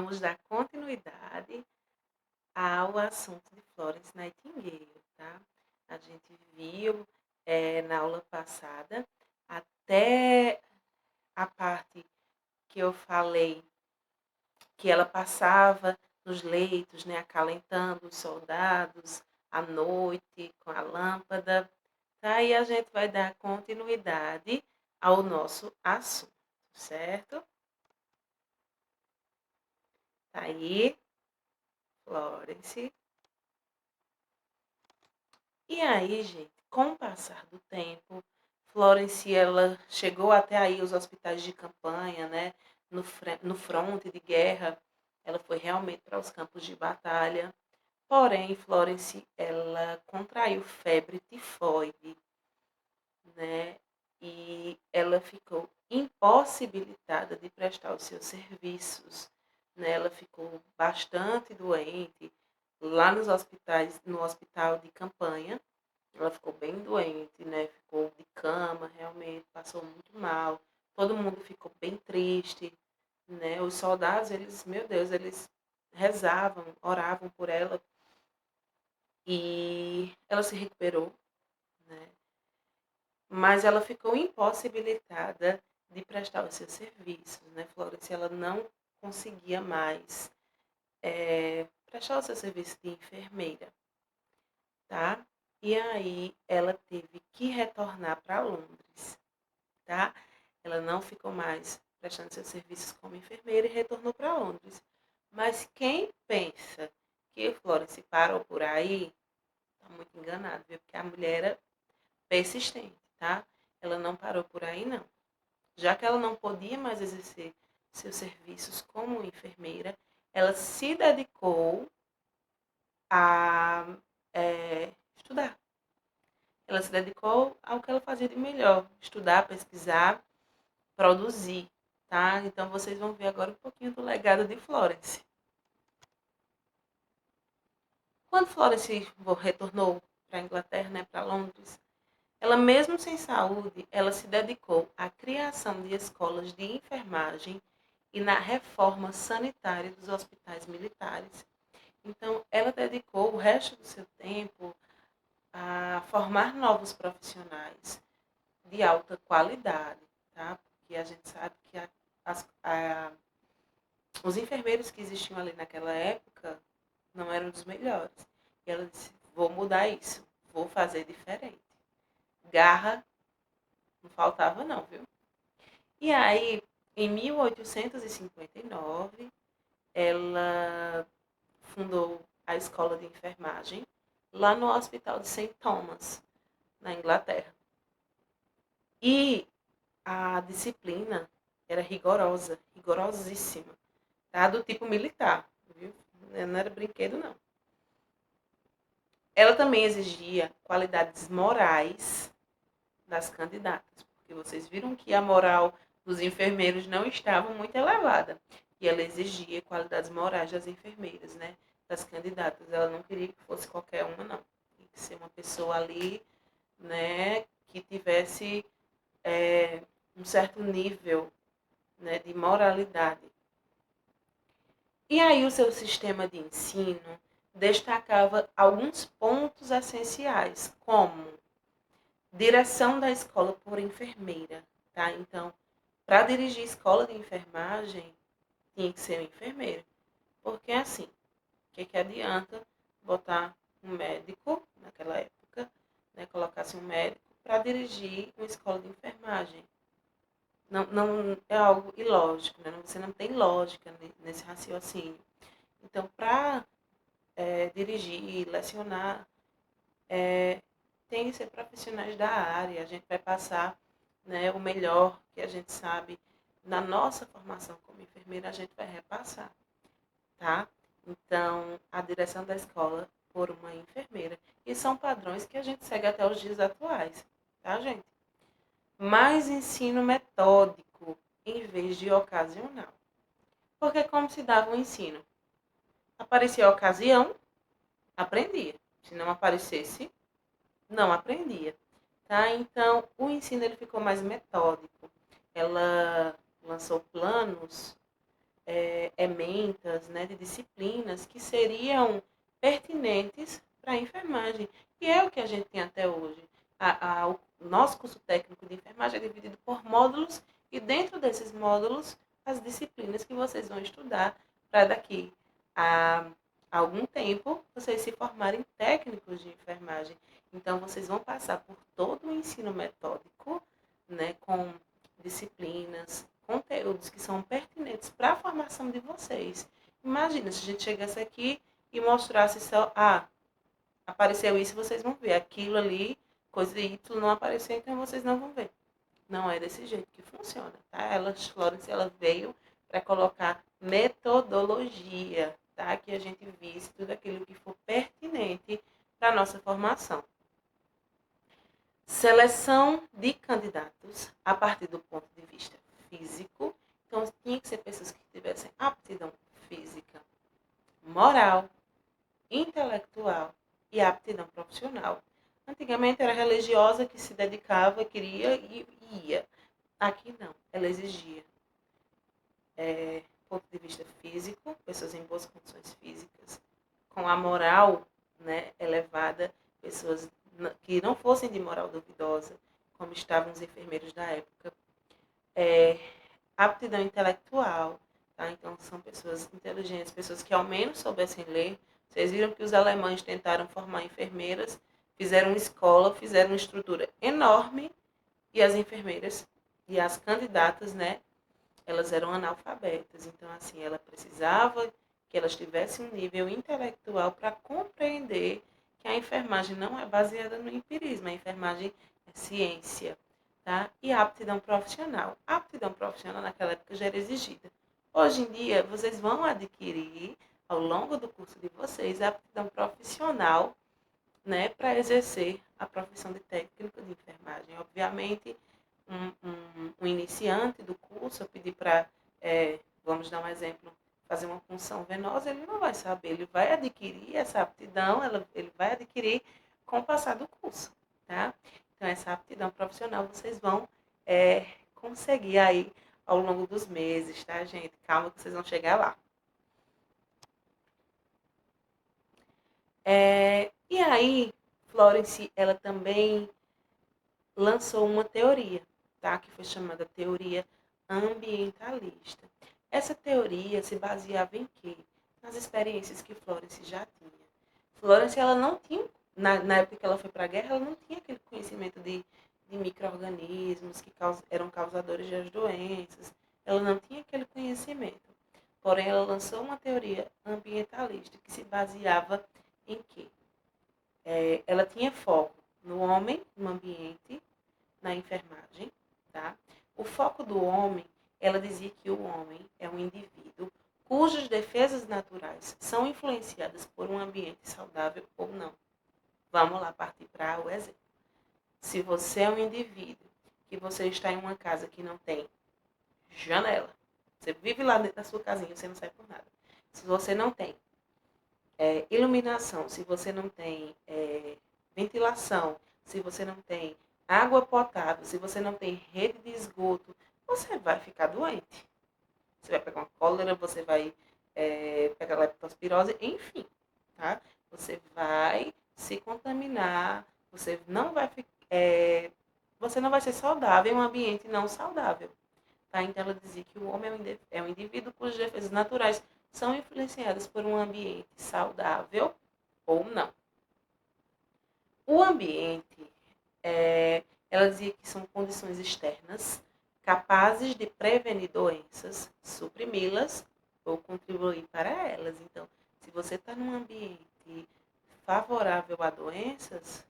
vamos dar continuidade ao assunto de Florence Nightingale, tá? A gente viu na aula passada até a parte que eu falei que ela passava nos leitos, né, acalentando os soldados à noite com a lâmpada. Tá? E a gente vai dar continuidade ao nosso assunto, certo? Tá aí, Florence. E aí, gente, com o passar do tempo, Florence ela chegou até aí os hospitais de campanha, né? No fronte de guerra, ela foi realmente para os campos de batalha. Porém, Florence ela contraiu febre tifoide, né? E ela ficou impossibilitada de prestar os seus serviços, né? Ela ficou bastante doente lá nos hospitais, no hospital de campanha. Ela ficou bem doente, né? Ficou de cama, realmente, passou muito mal. Todo mundo ficou bem triste, né? Os soldados, eles, meu Deus, eles rezavam, oravam por ela e ela se recuperou, né? Mas ela ficou impossibilitada de prestar os seus serviços, né? Florence, ela não conseguia mais prestar o seu serviço de enfermeira, tá? E aí ela teve que retornar para Londres, tá? Ela não ficou mais prestando seus serviços como enfermeira e retornou para Londres. Mas quem pensa que Florence parou por aí, está muito enganado, viu? Porque a mulher era persistente, tá? Ela não parou por aí, não. Já que ela não podia mais exercer seus serviços como enfermeira, ela se dedicou a estudar. Ela se dedicou ao que ela fazia de melhor, estudar, pesquisar, produzir, tá? Então vocês vão ver agora um pouquinho do legado de Florence. Quando Florence retornou para a Inglaterra, né, para Londres, ela mesmo sem saúde, ela se dedicou à criação de escolas de enfermagem e na reforma sanitária dos hospitais militares. Então, ela dedicou o resto do seu tempo a formar novos profissionais de alta qualidade, tá? Porque a gente sabe que os enfermeiros que existiam ali naquela época não eram dos melhores. E ela disse: vou mudar isso, vou fazer diferente. Garra não faltava, não, viu? E aí, em 1859, ela fundou a escola de enfermagem lá no Hospital de St. Thomas, na Inglaterra. E a disciplina era rigorosa, rigorosíssima, tá? Do tipo militar, viu? Não era brinquedo, não. Ela também exigia qualidades morais das candidatas, porque vocês viram que a moral dos enfermeiros não estava muito elevada. E ela exigia qualidades morais das enfermeiras, né? Das candidatas. Ela não queria que fosse qualquer uma, não. Tinha que ser uma pessoa ali, né, que tivesse um certo nível, né, de moralidade. E aí o seu sistema de ensino destacava alguns pontos essenciais, como direção da escola por enfermeira, tá? Então, para dirigir a escola de enfermagem, tinha que ser um enfermeiro. Porque assim, o que adianta botar um médico, naquela época, né, colocasse um médico para dirigir uma escola de enfermagem? Não é algo ilógico, né? Você não tem lógica nesse raciocínio. Então, para dirigir e lecionar, tem que ser profissionais da área. A gente vai passar, né, o melhor que a gente sabe na nossa formação como enfermeira, a gente vai repassar, tá? Então, a direção da escola por uma enfermeira. E são padrões que a gente segue até os dias atuais, tá, gente? Mais ensino metódico em vez de ocasional. Porque como se dava o ensino? Aparecia a ocasião, aprendia. Se não aparecesse, não aprendia. Tá? Então, o ensino ele ficou mais metódico. Ela lançou planos ementas, né, de disciplinas que seriam pertinentes para a enfermagem. E é o que a gente tem até hoje. O nosso curso técnico de enfermagem é dividido por módulos e dentro desses módulos as disciplinas que vocês vão estudar para daqui a algum tempo vocês se formarem técnicos de enfermagem. Então vocês vão passar por todo o ensino metódico, né, com disciplinas, conteúdos que são pertinentes para a formação de vocês. Imagina se a gente chegasse aqui e mostrasse só, apareceu isso, vocês vão ver. Aquilo ali, coisa de Y não apareceu, então vocês não vão ver. Não é desse jeito que funciona, tá? Florence, ela veio para colocar metodologia, tá? Que a gente visse tudo aquilo que for pertinente para a nossa formação. Seleção de candidatos a partir do ponto de vista físico. Então, tinha que ser pessoas que tivessem aptidão física, moral, intelectual e aptidão profissional. Antigamente era religiosa que se dedicava, queria e ia. Aqui não, ela exigia ponto de vista físico, pessoas em boas condições físicas, com a moral, né, elevada, pessoas que não fossem de moral duvidosa, como estavam os enfermeiros da época. Aptidão intelectual, tá? Então são pessoas inteligentes, pessoas que ao menos soubessem ler. Vocês viram que os alemães tentaram formar enfermeiras, fizeram uma escola, fizeram uma estrutura enorme, e as enfermeiras e as candidatas, né, elas eram analfabetas. Então, assim, ela precisava que elas tivessem um nível intelectual para compreender que a enfermagem não é baseada no empirismo, a enfermagem é ciência, tá? E a aptidão profissional. A aptidão profissional naquela época já era exigida. Hoje em dia, vocês vão adquirir, ao longo do curso de vocês, a aptidão profissional, né, para exercer a profissão de técnico de enfermagem. Obviamente, um iniciante do curso, eu pedi para, vamos dar um exemplo, fazer uma punção venosa, ele não vai saber, ele vai adquirir essa aptidão, ele vai adquirir com o passar do curso, tá? Então, essa aptidão profissional vocês vão conseguir aí ao longo dos meses, tá, gente? Calma que vocês vão chegar lá. E aí, Florence, ela também lançou uma teoria, tá? Que foi chamada teoria ambientalista. Essa teoria se baseava em quê? Nas experiências que Florence já tinha. Florence, ela não tinha, na época que ela foi para a guerra, ela não tinha aquele conhecimento de micro-organismos que eram causadores das doenças. Ela não tinha aquele conhecimento. Porém, ela lançou uma teoria ambientalista que se baseava em quê? Ela tinha foco no homem, no ambiente, na enfermagem, tá? O foco do homem, ela dizia que o homem é um indivíduo cujas defesas naturais são influenciadas por um ambiente saudável ou não. Vamos lá partir para o exemplo. Se você é um indivíduo que você está em uma casa que não tem janela, você vive lá dentro da sua casinha, você não sai por nada. Se você não tem iluminação, se você não tem ventilação, se você não tem água potável, se você não tem rede de esgoto, você vai ficar doente. Você vai pegar uma cólera, você vai pegar leptospirose, enfim, tá? Você vai se contaminar, você não vai ser saudável em um ambiente não saudável. Tá? Então, ela dizia que o homem é um indivíduo cujas defesas naturais são influenciadas por um ambiente saudável ou não. O ambiente, ela dizia que são condições externas capazes de prevenir doenças, suprimi-las ou contribuir para elas. Então, se você está num ambiente favorável a doenças,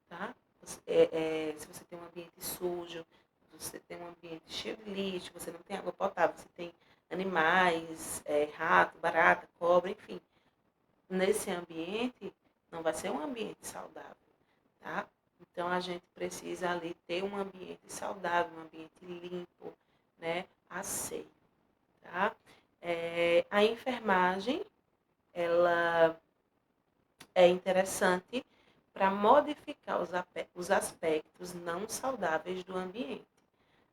tá? Se você tem um ambiente sujo, você tem um ambiente cheio de lixo, você não tem água potável, você tem animais, rato, barata, cobra, enfim. Nesse ambiente, não vai ser um ambiente saudável, tá? Então, a gente precisa ali ter um ambiente saudável, um ambiente limpo, né? Aceito, tá? A enfermagem, ela é interessante para modificar os aspectos não saudáveis do ambiente,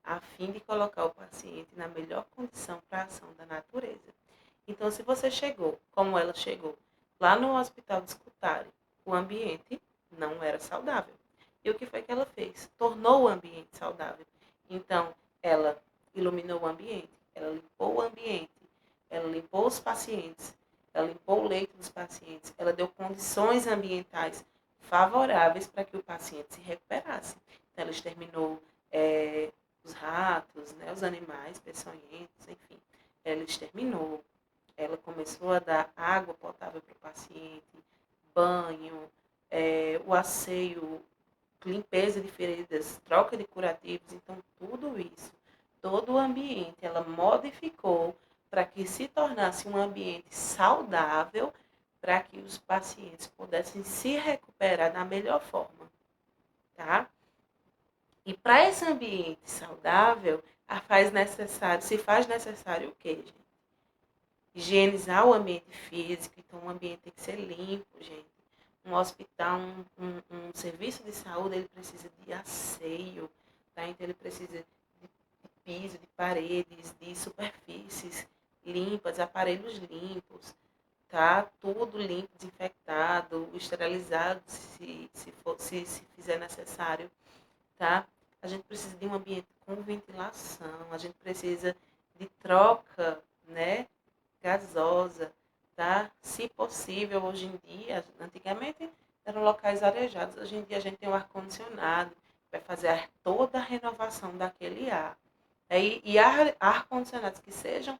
a fim de colocar o paciente na melhor condição para a ação da natureza. Então, se você chegou, como ela chegou, lá no hospital de Scutari, o ambiente não era saudável. E o que foi que ela fez? Tornou o ambiente saudável. Então, ela iluminou o ambiente, ela limpou o ambiente, ela limpou os pacientes, ela limpou o leito dos pacientes, ela deu condições ambientais favoráveis para que o paciente se recuperasse. Então, ela exterminou os ratos, né, os animais peçonhentos, enfim. Ela exterminou, ela começou a dar água potável para o paciente, banho, o asseio, limpeza de feridas, troca de curativos, então tudo isso, todo o ambiente, ela modificou para que se tornasse um ambiente saudável para que os pacientes pudessem se recuperar da melhor forma, tá? E para esse ambiente saudável, se faz necessário o quê, gente? Higienizar o ambiente físico, então o ambiente tem que ser limpo, gente. Um hospital, um serviço de saúde, ele precisa de asseio, tá? Então ele precisa de piso, de paredes, de superfícies limpas, aparelhos limpos, tá? Tudo limpo, desinfectado, esterilizado, se fizer necessário, tá? A gente precisa de um ambiente com ventilação, a gente precisa de troca, né, gasosa, tá? Se possível, hoje em dia, antigamente eram locais arejados, hoje em dia a gente tem um ar-condicionado, vai fazer toda a renovação daquele ar. E ar-condicionados que sejam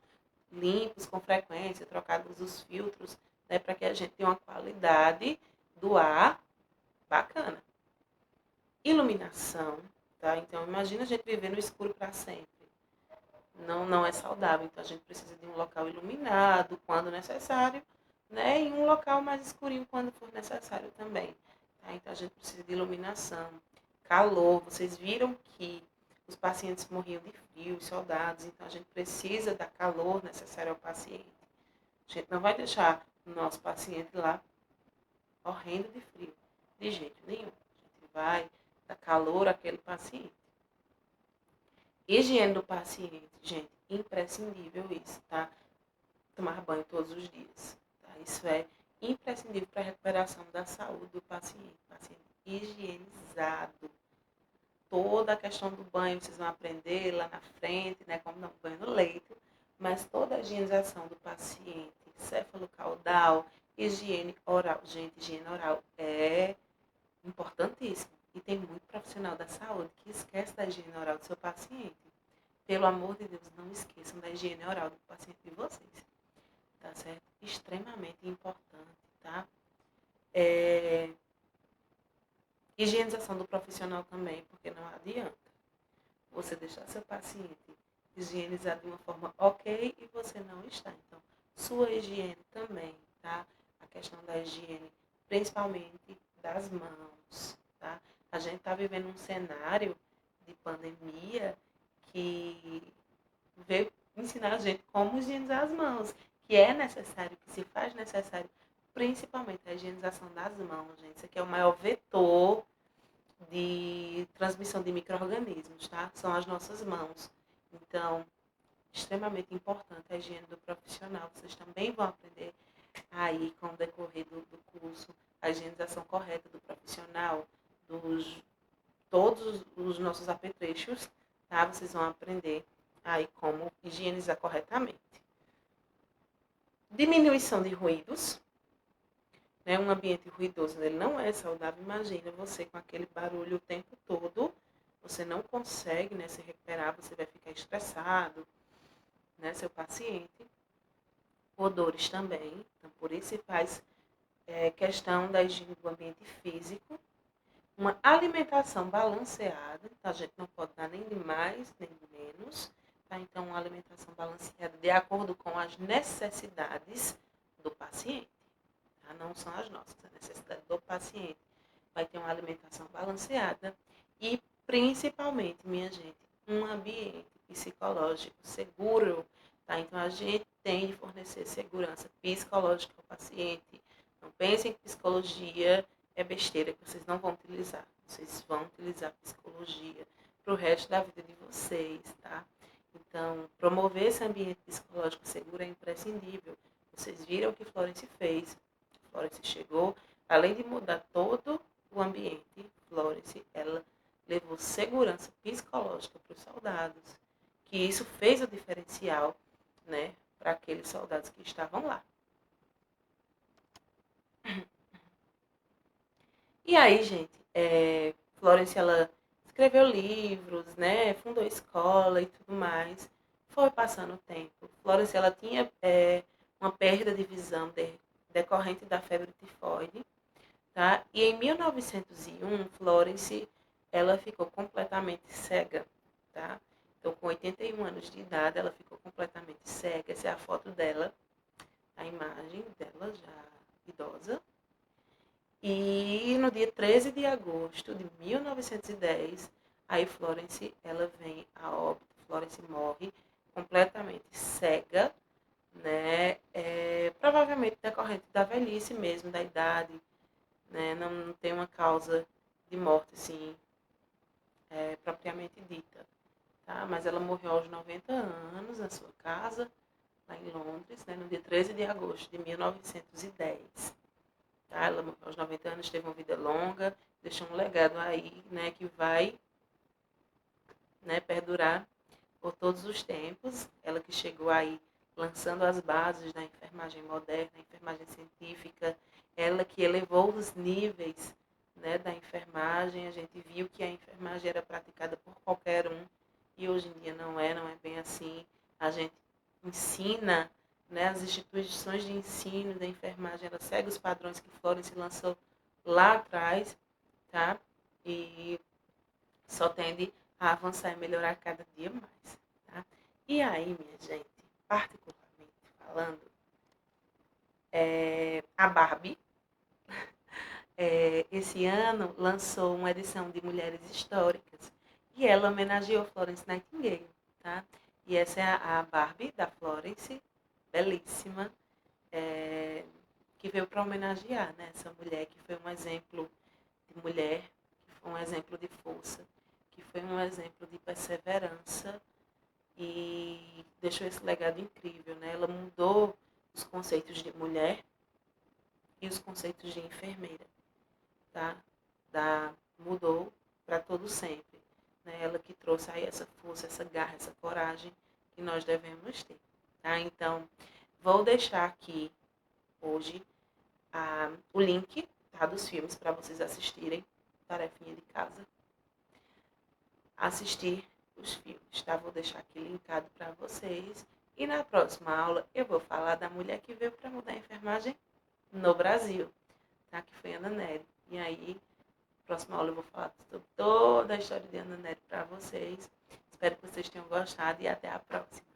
limpos com frequência, trocados os filtros, né, para que a gente tenha uma qualidade do ar bacana. Iluminação, tá? Então, imagina a gente viver no escuro para sempre. Não é saudável. Então, a gente precisa de um local iluminado quando necessário, né? E um local mais escurinho quando for necessário também. Tá? Então, a gente precisa de iluminação, calor. Vocês viram que os pacientes morriam de frio, os soldados. Então, a gente precisa dar calor necessário ao paciente. A gente não vai deixar o nosso paciente lá morrendo de frio, de jeito nenhum. A gente vai dar calor àquele paciente. Higiene do paciente, gente, imprescindível isso, tá? Tomar banho todos os dias, tá? Isso é imprescindível para a recuperação da saúde do paciente. Paciente higienizado. Toda a questão do banho vocês vão aprender lá na frente, né? Como dar um banho no leito. Mas toda a higienização do paciente, céfalo-caudal, higiene oral. Gente, higiene oral é importantíssimo. E tem muito profissional da saúde que esquece da higiene oral do seu paciente. Pelo amor de Deus, não esqueçam da higiene oral do paciente de vocês. Tá certo? Extremamente importante, tá? Higienização do profissional também, porque não adianta você deixar seu paciente higienizado de uma forma ok e você não está. Então, sua higiene também, tá? A questão da higiene, principalmente das mãos, tá? A gente está vivendo um cenário de pandemia que veio ensinar a gente como higienizar as mãos, que é necessário, que se faz necessário, principalmente a higienização das mãos, gente. Isso aqui é o maior vetor de transmissão de micro-organismos, tá? São as nossas mãos. Então, extremamente importante a higiene do profissional. Vocês também vão aprender aí com o decorrer do curso a higienização correta do profissional, todos os nossos apetrechos, tá? Vocês vão aprender aí como higienizar corretamente. Diminuição de ruídos, né? Um ambiente ruidoso, ele não é saudável. Imagina você com aquele barulho o tempo todo, você não consegue, né, se recuperar, você vai ficar estressado, né, seu paciente. Odores também, então por isso se faz questão da higiene do ambiente físico. Uma alimentação balanceada, então a gente não pode dar nem de mais, nem de menos. Tá? Então, uma alimentação balanceada de acordo com as necessidades do paciente. Tá? Não são as nossas, a necessidade do paciente. Vai ter uma alimentação balanceada e, principalmente, minha gente, um ambiente psicológico seguro. Tá? Então, a gente tem de fornecer segurança psicológica ao paciente. Não pensem que psicologia é besteira, que vocês não vão utilizar. Vocês vão utilizar psicologia para o resto da vida de vocês, tá? Então, promover esse ambiente psicológico seguro é imprescindível. Vocês viram o que Florence fez. Florence chegou, além de mudar todo o ambiente, Florence, ela levou segurança psicológica para os soldados, que isso fez o diferencial, né, para aqueles soldados que estavam lá. E aí, gente, Florence, ela escreveu livros, né, fundou escola e tudo mais. Foi passando o tempo. Florence, ela tinha uma perda de visão decorrente da febre tifoide, tá? E em 1901, Florence, ela ficou completamente cega, tá? Então, com 81 anos de idade, ela ficou completamente cega. Essa é a foto dela, a imagem dela já idosa. E no dia 13 de agosto de 1910, aí Florence, ela vem a óbito. Florence morre completamente cega, né? Provavelmente decorrente da velhice mesmo, da idade, né? Não tem uma causa de morte, assim, propriamente dita, tá? Mas ela morreu aos 90 anos na sua casa, lá em Londres, né? No dia 13 de agosto de 1910. Tá? Ela morreu aos 90 anos, teve uma vida longa, deixou um legado aí, né, que vai, né, perdurar por todos os tempos. Ela que chegou aí lançando as bases da enfermagem moderna, a enfermagem científica, ela que elevou os níveis, né, da enfermagem. A gente viu que a enfermagem era praticada por qualquer um e hoje em dia não é bem assim. A gente ensina, né, as instituições de ensino da enfermagem, ela segue os padrões que Florence lançou lá atrás, tá? E só tende a avançar e melhorar cada dia mais, tá? E aí, minha gente, particularmente falando, a Barbie, esse ano lançou uma edição de Mulheres Históricas e ela homenageou Florence Nightingale, tá? E essa é a Barbie da Florence, belíssima, que veio para homenagear, né, essa mulher que foi um exemplo de mulher, que foi um exemplo de força, que foi um exemplo de perseverança e deixou esse legado incrível, né? Ela mudou os conceitos de mulher e os conceitos de enfermeira, tá? Mudou para todo sempre, né? Ela que trouxe aí essa força, essa garra, essa coragem que nós devemos ter, tá? Então, vou deixar aqui hoje o link, tá, dos filmes para vocês assistirem, tarefinha de casa, assistir os filmes, tá? Vou deixar aqui linkado para vocês. E na próxima aula eu vou falar da mulher que veio para mudar a enfermagem no Brasil, tá? Que foi Ana Nery. E aí, na próxima aula eu vou falar sobre toda a história de Ana Nery para vocês. Espero que vocês tenham gostado e até a próxima.